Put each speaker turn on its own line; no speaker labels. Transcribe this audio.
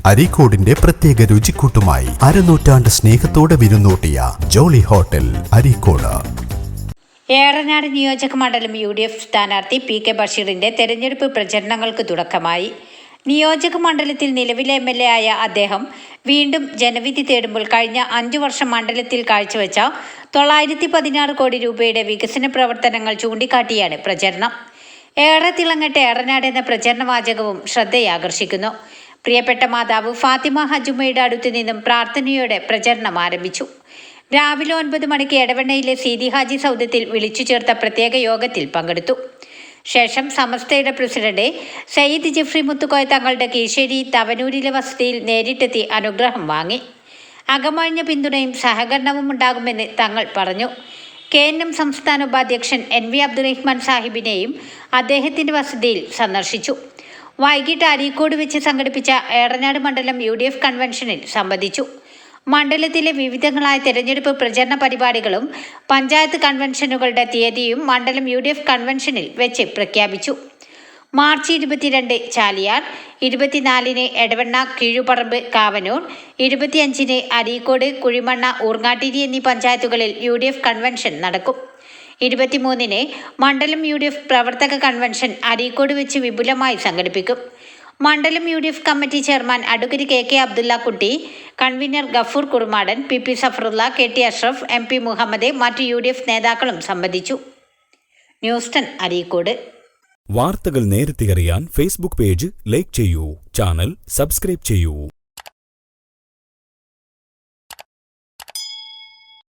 അരീക്കോടിന്റെ പ്രത്യേക രുചിക്കൂട്ടുമായി അരനൂറ്റാണ്ട് സ്നേഹത്തോടെ വിരുന്നൂട്ടിയ ജോളി ഹോട്ടൽ അരീക്കോട്.
ഏറനാട് നിയോജക മണ്ഡലം UDF സ്ഥാനാർത്ഥി PK ബഷീറിന്റെ തെരഞ്ഞെടുപ്പ് പ്രചരണങ്ങൾക്ക് തുടക്കമായി. നിയോജക മണ്ഡലത്തിൽ നിലവിലെ MLA ആയ അദ്ദേഹം വീണ്ടും ജനവിധി തേടുമ്പോൾ കഴിഞ്ഞ 5 വർഷം മണ്ഡലത്തിൽ കാഴ്ചവെച്ച 916 കോടി രൂപയുടെ വികസന പ്രവർത്തനങ്ങൾ ചൂണ്ടിക്കാട്ടിയാണ് പ്രചരണം. ഏറെ തിളങ്ങട്ടെ ഏറനാട് എന്ന പ്രചരണ വാചകവും ശ്രദ്ധയാകർഷിക്കുന്നു. പ്രിയപ്പെട്ട മാതാവ് ഫാത്തിമ ഹജുമ്മയുടെ അടുത്തു നിന്നും പ്രാർത്ഥനയോടെ പ്രചരണം ആരംഭിച്ചു. രാവിലെ 9 മണിക്ക് എടവണ്ണയിലെ സീതി ഹാജി സൗദത്തിൽ വിളിച്ചു ചേർത്ത പ്രത്യേക യോഗത്തിൽ പങ്കെടുത്തു. ശേഷം സമസ്തയുടെ പ്രസിഡന്റ് സയ്യിദ് ജിഫ്രി മുത്തുക്കോയ തങ്ങളുടെ കീശേരി തവനൂരിലെ വസതിയിൽ നേരിട്ടെത്തി അനുഗ്രഹം വാങ്ങി. അകമഴിഞ്ഞ പിന്തുണയും സഹകരണവും ഉണ്ടാകുമെന്ന് തങ്ങൾ പറഞ്ഞു. KNM സംസ്ഥാന ഉപാധ്യക്ഷൻ NV അബ്ദുറഹ്മാൻ സാഹിബിനെയും അദ്ദേഹത്തിന്റെ വസതിയിൽ സന്ദർശിച്ചു. വൈകിട്ട് അരീക്കോട് വെച്ച് സംഘടിപ്പിച്ച ഏറനാട് മണ്ഡലം UDF കൺവെൻഷനിൽ സംബന്ധിച്ചു. മണ്ഡലത്തിലെ വിവിധങ്ങളായ തെരഞ്ഞെടുപ്പ് പ്രചരണ പരിപാടികളും പഞ്ചായത്ത് കൺവെൻഷനുകളുടെ തീയതിയും മണ്ഡലം UDF കൺവെൻഷനിൽ വെച്ച് പ്രഖ്യാപിച്ചു. മാർച്ച് 22 ചാലിയാർ, 24 എടവണ്ണ, കീഴുപറമ്പ്, കാവനൂർ, 25 അരീക്കോട്, കുഴിമണ്ണ, ഊർങ്ങാട്ടിരി എന്നീ പഞ്ചായത്തുകളിൽ UDF കൺവെൻഷൻ നടക്കും. 23 മണ്ഡലം UDF പ്രവർത്തക കൺവെൻഷൻ അരീക്കോട് വെച്ച് വിപുലമായി സംഘടിപ്പിക്കും. മണ്ഡലം UDF committee chairman advocate KK Abdulla Kutty, convener Gafoor Kurumadan, PP Safarulla, KT Ashraf, MP Muhammad, മറ്റ് UDF നേതാക്കളും സംബന്ധിച്ചു. ന്യൂസ് 10 അരീക്കോട്.
വാർത്തകൾ നേരത്തെ അറിയാൻ Facebook പേജ് ലൈക്ക് ചെയ്യൂ, ചാനൽ സബ്സ്ക്രൈബ് ചെയ്യൂ.